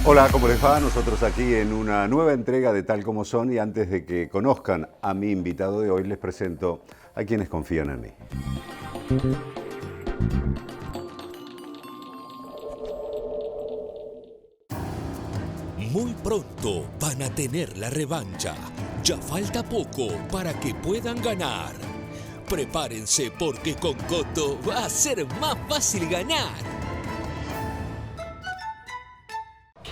Hola, ¿cómo les va? Nosotros aquí en una nueva entrega de Tal Como Son, y antes de que conozcan a mi invitado de hoy, les presento a quienes confían en mí. Muy pronto van a tener la revancha. Ya falta poco para que puedan ganar. Prepárense porque con Coto va a ser más fácil ganar.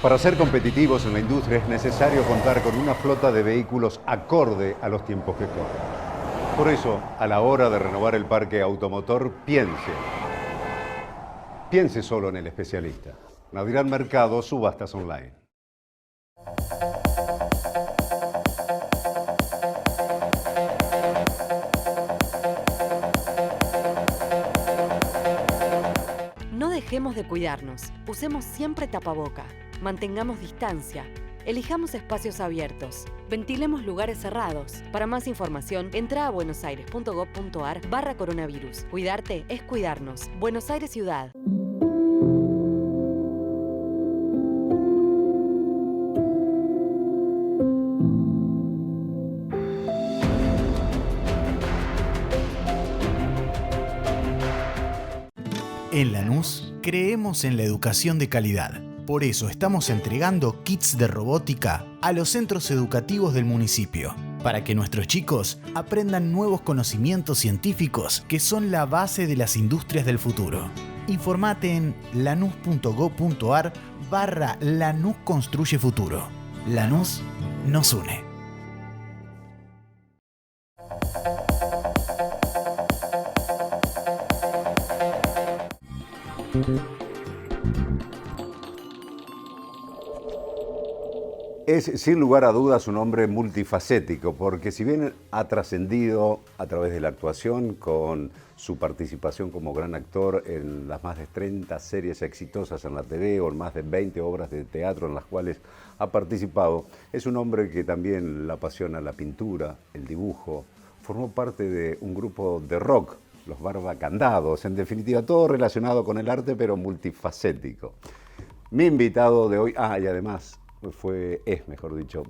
Para ser competitivos en la industria es necesario contar con una flota de vehículos acorde a los tiempos que corren. Por eso, a la hora de renovar el parque automotor, piense solo en el especialista. Naviran Mercado, subastas online. No dejemos de cuidarnos. Usemos siempre tapaboca. Mantengamos distancia. Elijamos espacios abiertos. Ventilemos lugares cerrados. Para más información, entra a buenosaires.gov.ar/coronavirus. Cuidarte es cuidarnos. Buenos Aires Ciudad. En Lanús creemos en la educación de calidad. Por eso estamos entregando kits de robótica a los centros educativos del municipio, para que nuestros chicos aprendan nuevos conocimientos científicos que son la base de las industrias del futuro. Informate en lanús.gov.ar/Lanús Construye Futuro. Lanús nos une. Es sin lugar a dudas un hombre multifacético, porque si bien ha trascendido a través de la actuación con su participación como gran actor en las más de 30 series exitosas en la TV o en más de 20 obras de teatro en las cuales ha participado, es un hombre que también le apasiona la pintura, el dibujo, formó parte de un grupo de rock, los Barbacandados, en definitiva todo relacionado con el arte pero multifacético. Mi invitado de hoy, y además es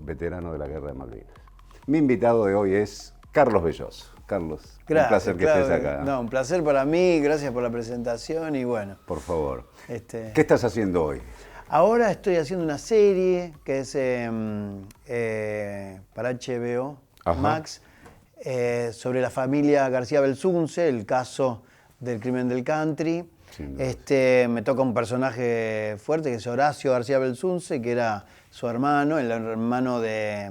veterano de la Guerra de Malvinas. Mi invitado de hoy es Carlos Belloso. Carlos, gracias, un placer que estés acá. No, un placer para mí, gracias por la presentación y bueno. Por favor. ¿Qué estás haciendo hoy? Ahora estoy haciendo una serie que es para HBO Max sobre la familia García Belsunce, el caso del crimen del country. Me toca un personaje fuerte que es Horacio García Belsunce, que era su hermano, el hermano de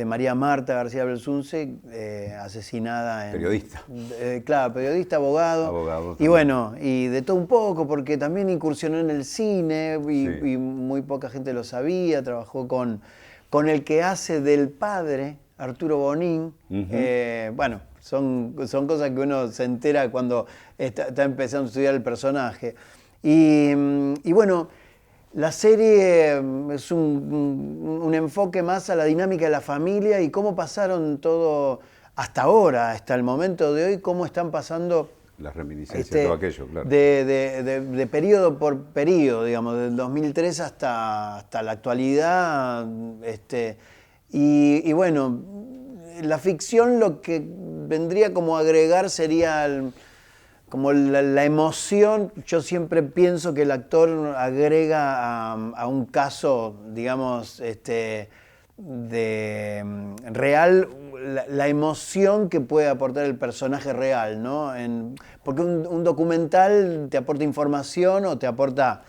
María Marta García Belsunce, asesinada. Periodista. Claro, periodista, abogado. Y bueno, y de todo un poco, porque también incursionó en el cine y muy poca gente lo sabía. Trabajó con el que hace del padre, Arturo Bonín. Bueno, son cosas que uno se entera cuando está empezando a estudiar el personaje. Y bueno, la serie es un enfoque más a la dinámica de la familia y cómo pasaron todo hasta ahora, hasta el momento de hoy, cómo están pasando las reminiscencias de todo aquello, claro. De periodo por periodo, digamos, del 2003 hasta la actualidad. Y bueno, la ficción lo que vendría como a agregar sería como la emoción. Yo siempre pienso que el actor agrega a un caso, digamos, real, la emoción que puede aportar el personaje real, ¿no? Porque un documental te aporta información o te aporta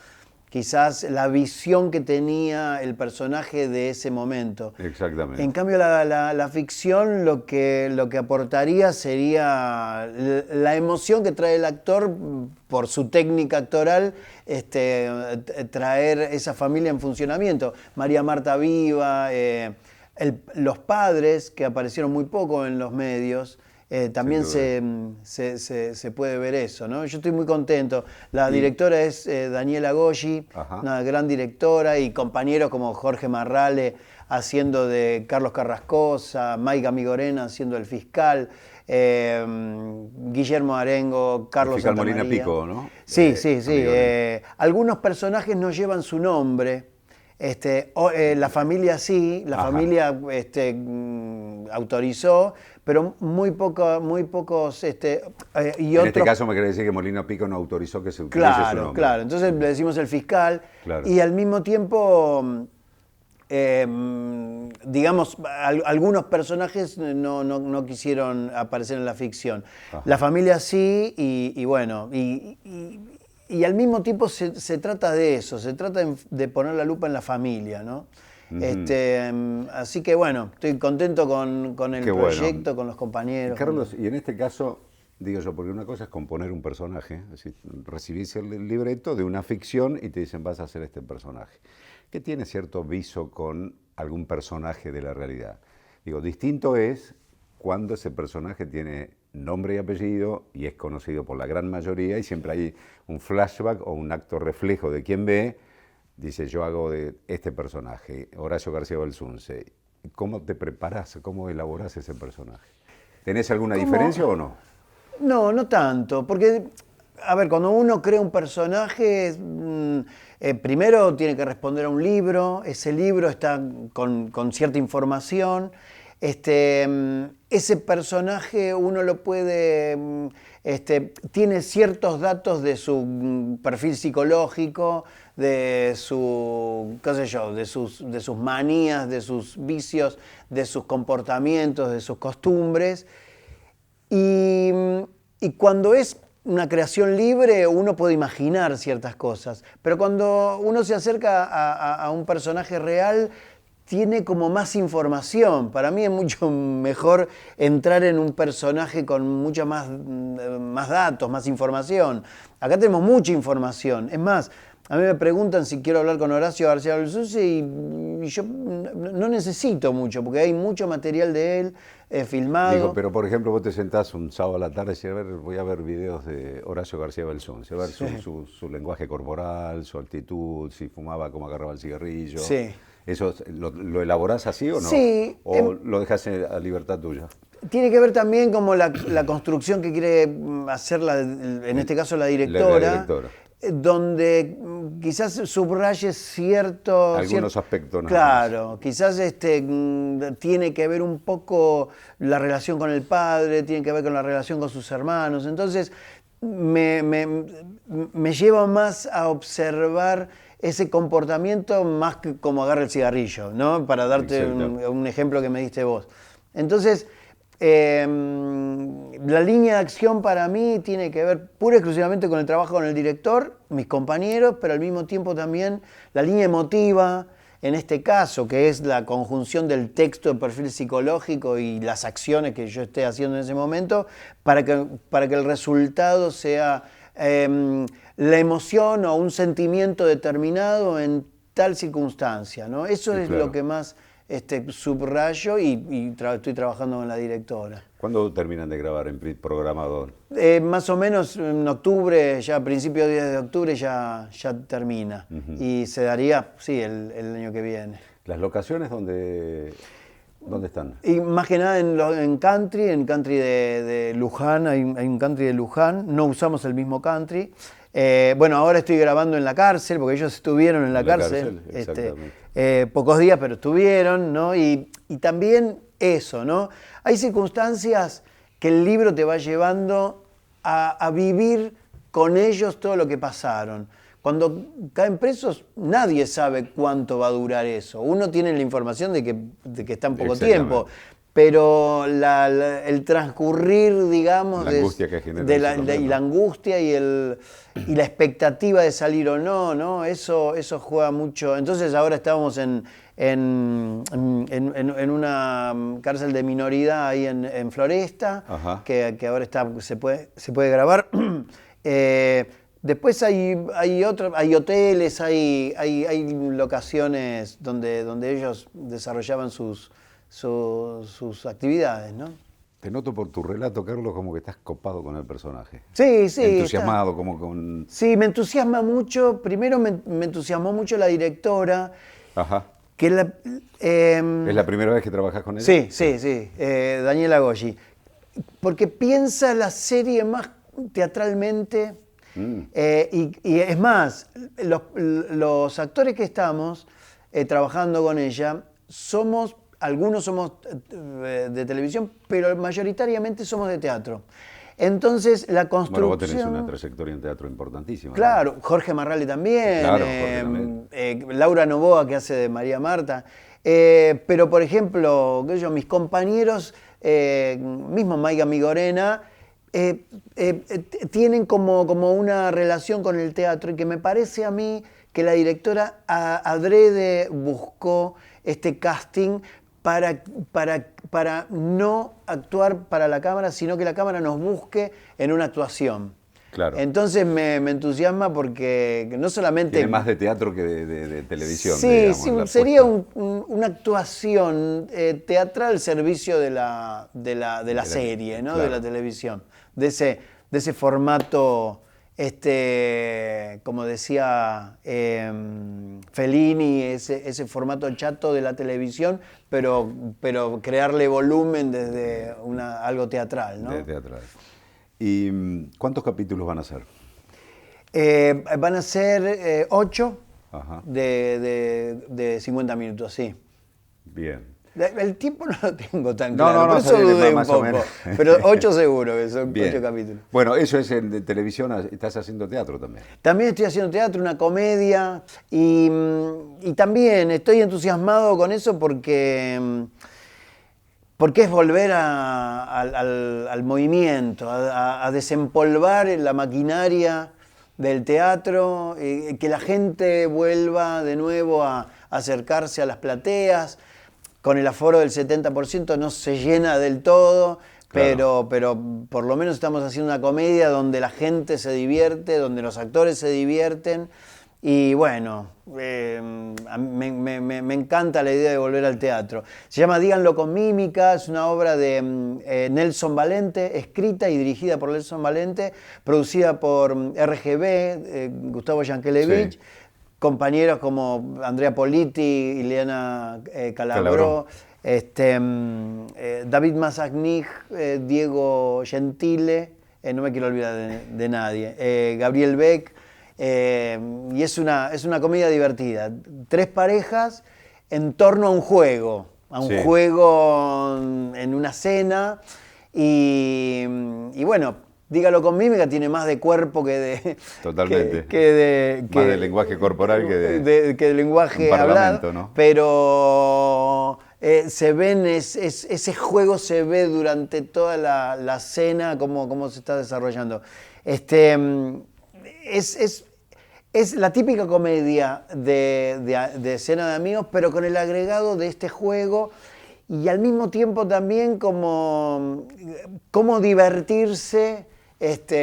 quizás la visión que tenía el personaje de ese momento. Exactamente. En cambio, la ficción lo que aportaría sería la emoción que trae el actor por su técnica actoral, traer esa familia en funcionamiento. María Marta viva, los padres, que aparecieron muy poco en los medios. También se puede ver eso, ¿no? Yo estoy muy contento. La directora es Daniela Goggi, una gran directora, y compañeros como Jorge Marrale haciendo de Carlos Carrascosa, Maica Migorena haciendo el fiscal. Guillermo Arengo, Carlos Santamaría. Molina Pico, ¿no? Sí. Algunos personajes no llevan su nombre. La familia sí, la familia autorizó, pero muy pocos. Y en este caso me quiere decir que Molina Pico no autorizó que se utilice su nombre. Claro, entonces le decimos el fiscal, claro. Y al mismo tiempo, digamos, algunos personajes no quisieron aparecer en la ficción. Ajá. La familia sí, y bueno, y al mismo tiempo se trata de eso, se trata de poner la lupa en la familia, ¿no? Así que bueno, estoy contento con el proyecto, con los compañeros. Carlos, y en este caso, digo yo, porque una cosa es componer un personaje, es decir, recibís el libreto de una ficción y te dicen vas a hacer este personaje, que tiene cierto viso con algún personaje de la realidad. Digo, distinto es cuando ese personaje tiene nombre y apellido y es conocido por la gran mayoría y siempre hay un flashback o un acto reflejo de quien ve, dice yo hago de este personaje, Horacio García Belsunce. ¿Cómo te preparás, cómo elaborás ese personaje? ¿Tenés alguna diferencia o no? No tanto, porque, a ver, cuando uno crea un personaje, primero tiene que responder a un libro, ese libro está con cierta información. Ese personaje uno lo puede, tiene ciertos datos de su perfil psicológico, de su, qué sé yo, de sus manías, de sus vicios, de sus comportamientos, de sus costumbres. Y cuando es una creación libre, uno puede imaginar ciertas cosas, pero cuando uno se acerca a un personaje real, tiene como más información. Para mí es mucho mejor entrar en un personaje con mucha más datos, más información. Acá tenemos mucha información. Es más, a mí me preguntan si quiero hablar con Horacio García Belsunce y yo no necesito mucho, porque hay mucho material de él filmado. Digo, pero por ejemplo, vos te sentás un sábado a la tarde y decís, a ver, voy a ver videos de Horacio García Belsunce, a ver su lenguaje corporal, su actitud, si fumaba, cómo agarraba el cigarrillo. Sí. ¿Eso lo elaborás así o no? Sí. ¿O lo dejás a libertad tuya? Tiene que ver también como la construcción que quiere hacer, en este caso la directora. Donde quizás subraye algunos aspectos. Claro, quizás tiene que ver un poco la relación con el padre, tiene que ver con la relación con sus hermanos. Entonces me lleva más a observar ese comportamiento más que como agarra el cigarrillo, ¿no? Para darte un ejemplo que me diste vos. Entonces, la línea de acción para mí tiene que ver pura y exclusivamente con el trabajo con el director, mis compañeros, pero al mismo tiempo también la línea emotiva, en este caso, que es la conjunción del texto de perfil psicológico y las acciones que yo esté haciendo en ese momento, para que el resultado sea la emoción o un sentimiento determinado en tal circunstancia, ¿no? Eso es lo que más subrayo y estoy trabajando con la directora. ¿Cuándo terminan de grabar en programador? Más o menos en octubre, ya a principios de octubre ya termina. Y se daría, sí, el año que viene. ¿Las locaciones dónde están? Y más que nada en country de Luján, hay un country de Luján, no usamos el mismo country. Bueno, ahora estoy grabando en la cárcel, porque ellos estuvieron en la cárcel pocos días, pero estuvieron, ¿no? Y también eso, ¿no? Hay circunstancias que el libro te va llevando a vivir con ellos todo lo que pasaron. Cuando caen presos, nadie sabe cuánto va a durar eso. Uno tiene la información de que está en poco tiempo, pero el transcurrir, digamos, la angustia que genera y la angustia y la expectativa de salir o no, eso juega mucho. Entonces ahora estábamos en una cárcel de minoridad ahí en Floresta, que ahora se puede grabar. Después hay hoteles, hay locaciones donde ellos desarrollaban sus actividades, ¿no? Te noto por tu relato, Carlos, como que estás copado con el personaje. Sí. Entusiasmado, como con... Sí, me entusiasma mucho. Primero me entusiasmó mucho la directora. Ajá. Que ¿Es la primera vez que trabajas con ella? Sí. Daniela Goyi. porque piensa la serie más teatralmente. Y es más, los actores que estamos trabajando con ella, algunos somos de televisión, pero mayoritariamente somos de teatro. Entonces, la construcción... Bueno, vos tenés una trayectoria en teatro importantísima. Claro, ¿no? Jorge Marrale también, Claro, Jorge también. Laura Novoa, que hace de María Marta. Pero, por ejemplo, mis compañeros, mismo Maiga Migorena, tienen como una relación con el teatro, y que me parece a mí que la directora adrede buscó este casting para no actuar para la cámara, sino que la cámara nos busque en una actuación. Claro. Entonces me entusiasma porque no solamente... Tiene más de teatro que de televisión. Sí, digamos, sí, sería una actuación teatral al servicio de la serie, ¿no? Claro. De la televisión. De ese formato, como decía Fellini, ese formato chato de la televisión, pero crearle volumen desde algo teatral, ¿no? De teatral. ¿Y cuántos capítulos van a ser? Van a ser 8 de 50 minutos, sí. Bien. El tiempo no lo tengo tan claro, por eso dudé un poco. Pero 8 seguro que son 8 capítulos. Bueno, eso es en televisión, estás haciendo teatro también. También estoy haciendo teatro, una comedia, y también estoy entusiasmado con eso porque es volver al movimiento, a desempolvar la maquinaria del teatro, que la gente vuelva de nuevo a acercarse a las plateas. Con el aforo del 70% no se llena del todo, claro. pero por lo menos estamos haciendo una comedia donde la gente se divierte, donde los actores se divierten. Y bueno, me encanta la idea de volver al teatro. Se llama Díganlo con mímica, es una obra de Nelson Valente, escrita y dirigida por Nelson Valente, producida por RGB, Gustavo Yankelevich. Sí. Compañeros como Andrea Politi, Ileana Calabró, David Mazagnig, Diego Gentile, no me quiero olvidar de nadie, Gabriel Beck, y es una comedia divertida. 3 parejas en torno a un juego, juego en una cena, y bueno, Dígalo con mímica, tiene más de cuerpo que de... Totalmente. Más de lenguaje corporal que de lenguaje hablado, ¿no? Pero se ven, ese juego se ve durante toda la cena, cómo se está desarrollando. Es la típica comedia de cena de amigos, pero con el agregado de este juego, y al mismo tiempo también cómo divertirse en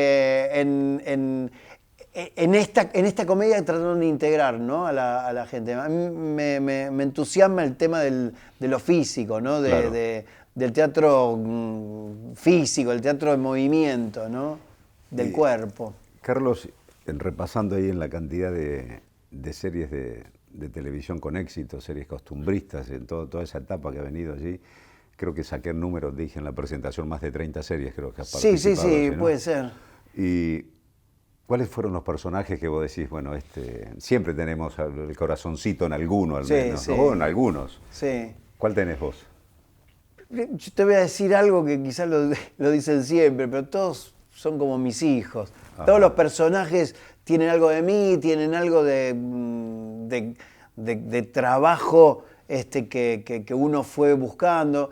esta comedia, tratando de integrar, ¿no? a la gente. A mí me entusiasma el tema de lo físico, ¿no? Claro. Del teatro físico, el teatro de movimiento, ¿no? Del cuerpo. Carlos, repasando ahí en la cantidad de series de televisión con éxito, series costumbristas, en toda esa etapa que ha venido allí, creo que saqué el número, dije en la presentación, más de 30 series creo que has participado. Sí, allí, ¿no? Puede ser. ¿Y cuáles fueron los personajes que vos decís, bueno, siempre tenemos el corazoncito en alguno al menos, sí. o en algunos? Sí. ¿Cuál tenés vos? Yo te voy a decir algo que quizás lo dicen siempre, pero todos son como mis hijos. Ajá. Todos los personajes tienen algo de mí, tienen algo de trabajo que uno fue buscando.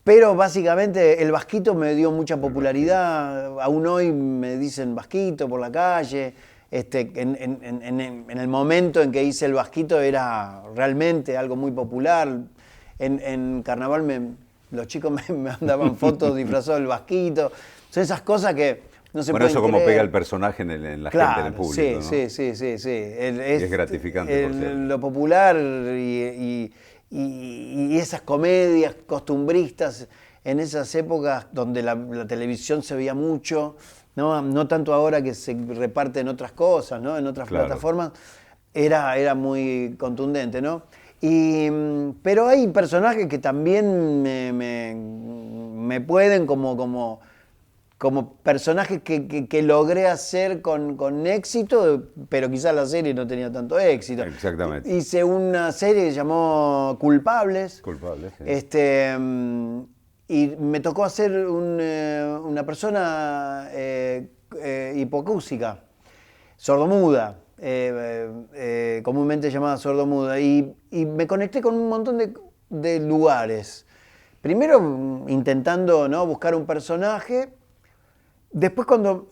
Pero básicamente el Vasquito me dio mucha popularidad. Aún hoy me dicen Vasquito por la calle. En el momento en que hice el Vasquito era realmente algo muy popular. En Carnaval los chicos me mandaban fotos disfrazados del Vasquito. Son esas cosas que no se pueden eso como creer. Pega el personaje en la gente, en el público, sí, ¿no? Sí. Es gratificante, por cierto. Lo popular y esas comedias costumbristas en esas épocas donde la televisión se veía mucho, no tanto ahora que se reparten otras cosas, ¿no? En otras plataformas, era muy contundente, ¿no? Pero hay personajes que también me me pueden como personaje que logré hacer con éxito, pero quizás la serie no tenía tanto éxito. Exactamente. Hice una serie que se llamó Culpables. Culpables, sí. Y me tocó hacer una persona hipoacústica, sordomuda, comúnmente llamada sordomuda. Y me conecté con un montón de lugares. Primero intentando, ¿no?, buscar un personaje. Después cuando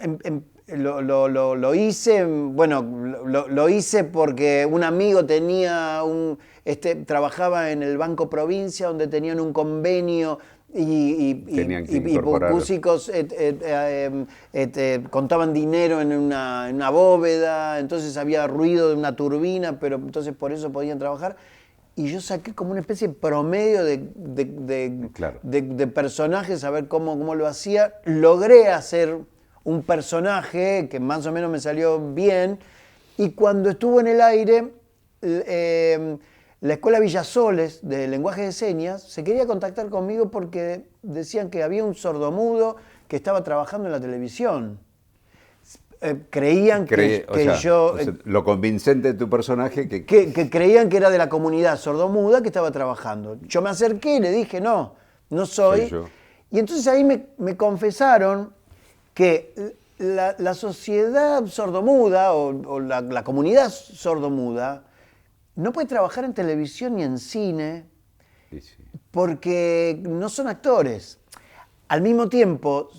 lo hice, bueno, lo hice porque un amigo trabajaba en el Banco Provincia, donde tenían un convenio y músicos contaban dinero en una bóveda, entonces había ruido de una turbina, pero entonces por eso podían trabajar. Y yo saqué como una especie de promedio de personajes, a ver cómo lo hacía. Logré hacer un personaje que más o menos me salió bien. Y cuando estuvo en el aire, la Escuela Villasoles de Lenguaje de Señas se quería contactar conmigo porque decían que había un sordomudo que estaba trabajando en la televisión. Creían lo convincente de tu personaje que creían que era de la comunidad sordomuda que estaba trabajando. Yo me acerqué y le dije, no soy. Y entonces ahí me confesaron que la sociedad sordomuda o la comunidad sordomuda no puede trabajar en televisión ni en cine porque no son actores. Al mismo tiempo,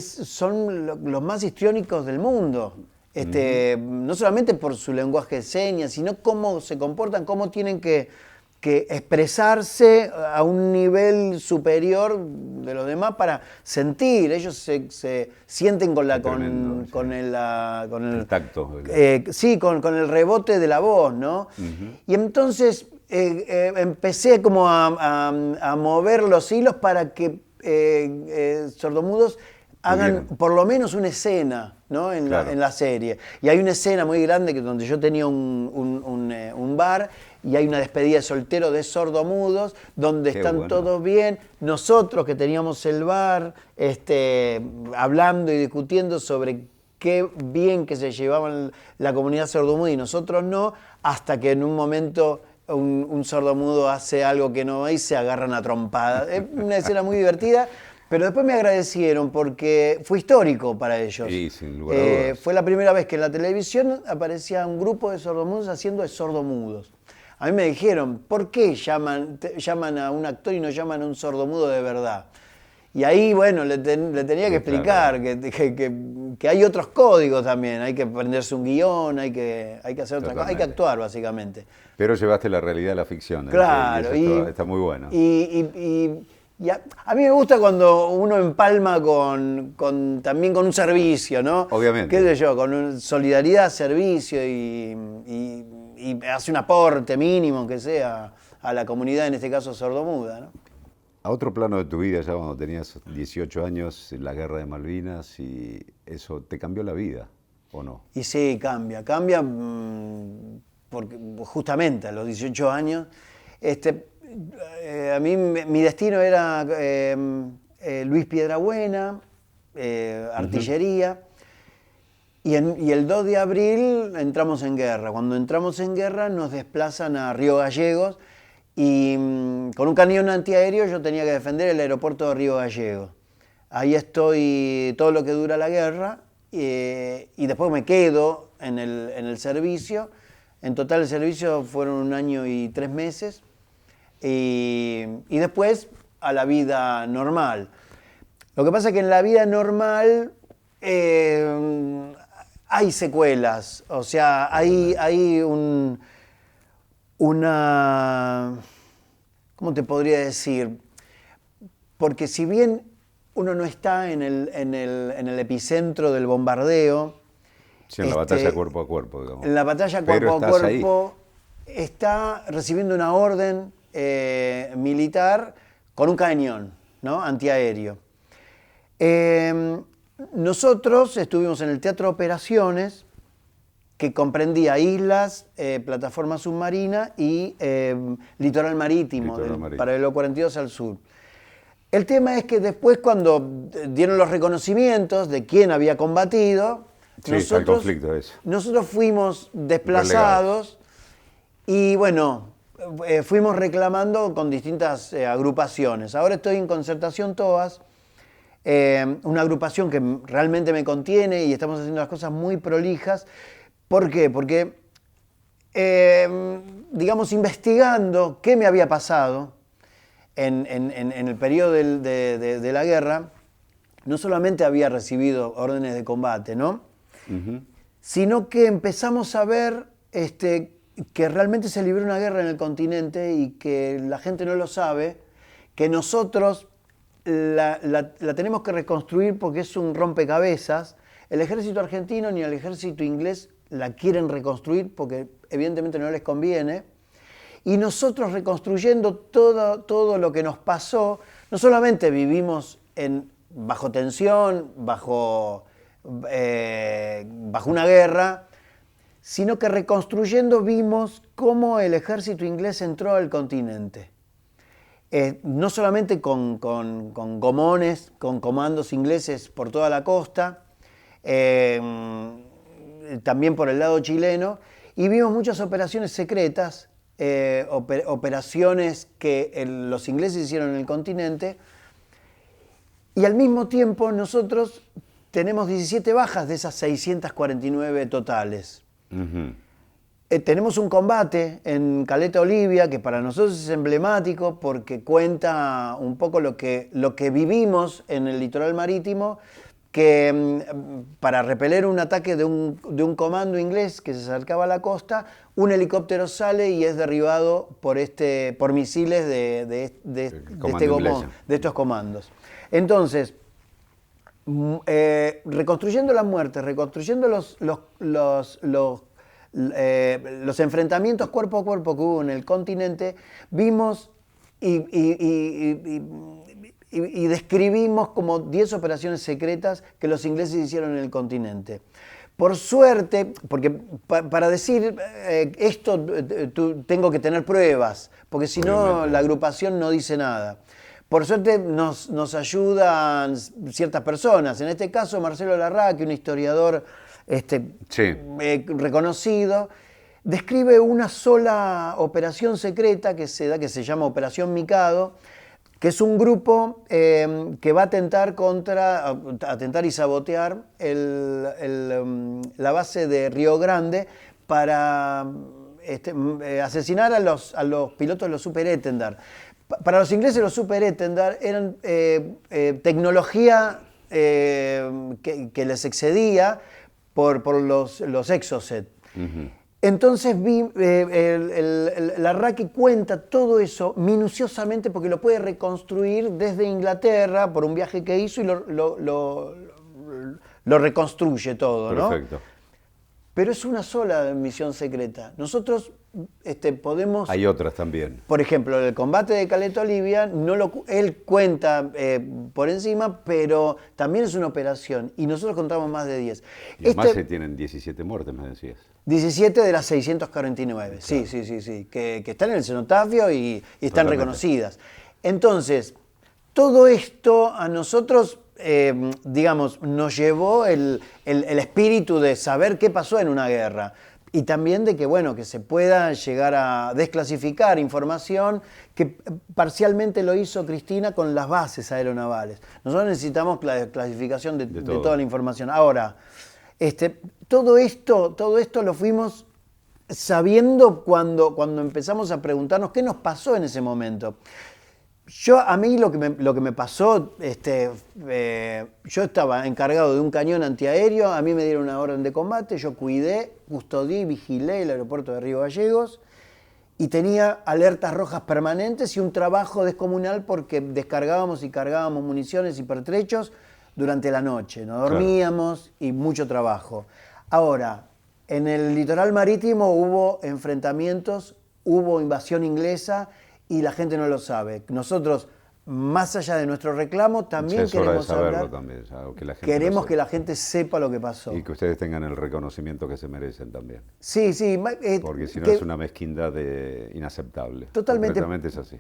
son los más histriónicos del mundo. No solamente por su lenguaje de señas, sino cómo se comportan, cómo tienen que expresarse a un nivel superior de los demás para sentir. Ellos se sienten con el tacto. Con el rebote de la voz, ¿no? Y entonces empecé como a mover los hilos para que sordomudos hagan por lo menos una escena, ¿no?, en la serie. Y hay una escena muy grande donde yo tenía un bar y hay una despedida de soltero de sordomudos donde están todos bien. Nosotros que teníamos el bar hablando y discutiendo sobre qué bien que se llevaban la comunidad sordomuda y nosotros no, hasta que en un momento un sordomudo hace algo que no va y se agarran a trompadas. Es una escena muy divertida. Pero después me agradecieron porque fue histórico para ellos. Sí, sin lugar a dudas. Fue la primera vez que en la televisión aparecía un grupo de sordomudos haciendo de sordomudos. A mí me dijeron, ¿por qué llaman a un actor y no llaman a un sordomudo de verdad? Y ahí, bueno, le tenía que explicar que hay otros códigos también. Hay que aprenderse un guión, hay que hacer otra cosa, hay que actuar básicamente. Pero llevaste la realidad a la ficción. Claro. Y está muy bueno. Y a mí me gusta cuando uno empalma también con un servicio, ¿no? Obviamente. ¿Qué sé yo? Con solidaridad, servicio y hace un aporte mínimo, aunque sea, a la comunidad, en este caso sordomuda, ¿no? A otro plano de tu vida, ya cuando tenías 18 años, la guerra de Malvinas, y eso te cambió la vida, ¿o no? Y sí, cambia porque justamente a los 18 años, a mí mi destino era Luis Piedrabuena, artillería, y el 2 de abril entramos en guerra. Cuando entramos en guerra nos desplazan a Río Gallegos y con un cañón antiaéreo yo tenía que defender el aeropuerto de Río Gallegos. Ahí estoy todo lo que dura la guerra y después me quedo en el servicio. En total el servicio fueron 1 año y 3 meses. Y después a la vida normal. Lo que pasa es que en la vida normal hay secuelas, o sea, hay una... ¿Cómo te podría decir? Porque si bien uno no está en el epicentro del bombardeo... Sí, en la batalla cuerpo a cuerpo, digamos. En la batalla cuerpo a cuerpo está recibiendo una orden militar con un cañón, ¿no?, antiaéreo. Nosotros estuvimos en el Teatro de Operaciones, que comprendía islas, plataforma submarina y litoral marítimo, paralelo 42 al sur. El tema es que después cuando dieron los reconocimientos de quién había combatido, sí, el conflicto ese. Nosotros fuimos desplazados y bueno, fuimos reclamando con distintas agrupaciones. Ahora estoy en Concertación Toas, una agrupación que realmente me contiene y estamos haciendo las cosas muy prolijas. ¿Por qué? Porque, digamos, investigando qué me había pasado en el periodo de la guerra, no solamente había recibido órdenes de combate, ¿no? Uh-huh. Sino que empezamos a ver que realmente se libró una guerra en el continente y que la gente no lo sabe, que nosotros la tenemos que reconstruir porque es un rompecabezas. El ejército argentino ni el ejército inglés la quieren reconstruir porque evidentemente no les conviene. Y nosotros reconstruyendo todo lo que nos pasó, no solamente vivimos bajo tensión, bajo una guerra, sino que reconstruyendo vimos cómo el ejército inglés entró al continente. No solamente con gomones, con comandos ingleses por toda la costa, también por el lado chileno, y vimos muchas operaciones secretas, operaciones que los ingleses hicieron en el continente, y al mismo tiempo nosotros tenemos 17 bajas de esas 649 totales. Uh-huh. Tenemos un combate en Caleta Olivia que para nosotros es emblemático porque cuenta un poco lo que vivimos en el litoral marítimo, que para repeler un ataque de un comando inglés que se acercaba a la costa, un helicóptero sale y es derribado por misiles de estos comandos. Entonces, reconstruyendo la muerte, reconstruyendo los enfrentamientos cuerpo a cuerpo que hubo en el continente, vimos y describimos como 10 operaciones secretas que los ingleses hicieron en el continente. Por suerte, porque para decir esto tengo que tener pruebas, porque si no la agrupación no dice nada. Por suerte nos ayudan ciertas personas, en este caso Marcelo Larraqui, un historiador reconocido, describe una sola operación secreta que se llama Operación Mikado, que es un grupo que va a atentar y sabotear la base de Río Grande para asesinar a los pilotos de los Super Étendard. Para los ingleses los Super Étendard eran tecnología que les excedía por los Exocet. Uh-huh. Entonces Larraqui cuenta todo eso minuciosamente porque lo puede reconstruir desde Inglaterra por un viaje que hizo y lo reconstruye todo, ¿no? Perfecto. Pero es una sola misión secreta. Nosotros podemos... Hay otras también. Por ejemplo, el combate de Caleta Olivia, él cuenta por encima, pero también es una operación y nosotros contamos más de 10. Y además se tienen 17 muertes, me decías. 17 de las 649, claro. Sí, que están en el cenotafio y están reconocidas. Entonces, todo esto a nosotros, digamos, nos llevó el espíritu de saber qué pasó en una guerra y también de que, bueno, que se pueda llegar a desclasificar información que parcialmente lo hizo Cristina con las bases aeronavales. Nosotros necesitamos la desclasificación de toda la información. Ahora, todo esto lo fuimos sabiendo cuando empezamos a preguntarnos qué nos pasó en ese momento. A mí lo que me pasó, yo estaba encargado de un cañón antiaéreo, a mí me dieron una orden de combate, yo cuidé, custodié y vigilé el aeropuerto de Río Gallegos y tenía alertas rojas permanentes y un trabajo descomunal porque descargábamos y cargábamos municiones y pertrechos durante la noche, no dormíamos y mucho trabajo. Ahora, en el litoral marítimo hubo enfrentamientos, hubo invasión inglesa y la gente no lo sabe. Nosotros, más allá de nuestro reclamo, también queremos hablar. También, queremos que la gente sepa lo que pasó. Y que ustedes tengan el reconocimiento que se merecen también. Sí. Porque si no es una mezquindad inaceptable. Totalmente. Completamente es así.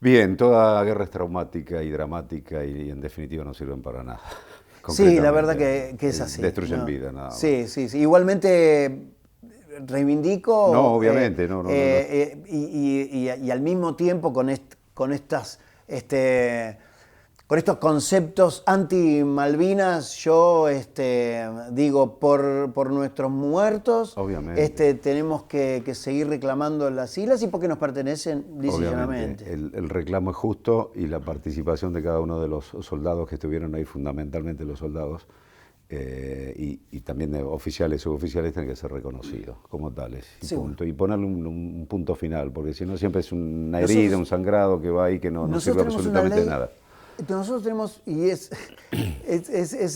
Bien, toda guerra es traumática y dramática y en definitiva no sirven para nada. Sí, la verdad que es así. Destruyen vida, nada más. Sí. Igualmente reivindico. No, obviamente, no. Y al mismo tiempo con estos conceptos anti-Malvinas, yo digo, por nuestros muertos, obviamente. tenemos que seguir reclamando las islas y porque nos pertenecen, lisa y llanamente. El reclamo es justo y la participación de cada uno de los soldados que estuvieron ahí, fundamentalmente los soldados, y también de oficiales y suboficiales, tienen que ser reconocidos como tales. Y, punto. Y ponerle un punto final, porque si no siempre es una herida, un sangrado que va ahí que no sirve absolutamente nada. Nosotros tenemos, y es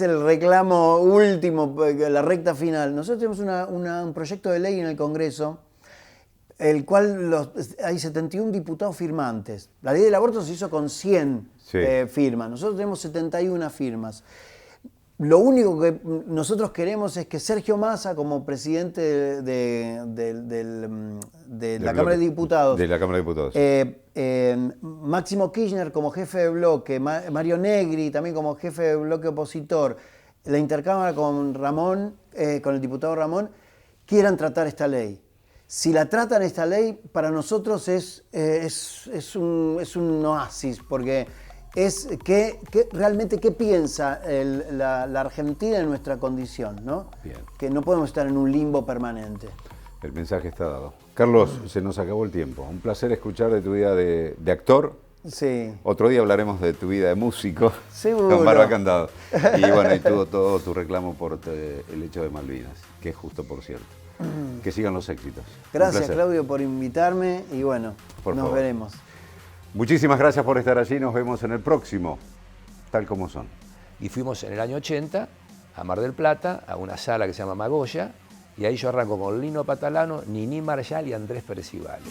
el reclamo último, la recta final, nosotros tenemos un proyecto de ley en el Congreso, el cual hay 71 diputados firmantes. La ley del aborto se hizo con 100 firmas, nosotros tenemos 71 firmas. Lo único que nosotros queremos es que Sergio Massa, como presidente de la Cámara de Diputados, Máximo Kirchner como jefe de bloque, Mario Negri también como jefe de bloque opositor, la intercámara con con el diputado Ramón, quieran tratar esta ley. Si la tratan esta ley, para nosotros es un oasis, porque es realmente qué piensa la Argentina en nuestra condición, ¿no? Bien. Que no podemos estar en un limbo permanente. El mensaje está dado. Carlos, se nos acabó el tiempo. Un placer escuchar de tu vida de actor. Sí. Otro día hablaremos de tu vida de músico. Seguro. Con Barba Candado. Y bueno, y todo tu reclamo por el hecho de Malvinas, que es justo, por cierto. Que sigan los éxitos. Gracias, Claudio, por invitarme y bueno, nos veremos. Muchísimas gracias por estar allí. Nos vemos en el próximo, Tal Como Son. Y fuimos en el año 80 a Mar del Plata, a una sala que se llama Magoya, y ahí yo arranco con Lino Patalano, Niní Marshall y Andrés Percivale.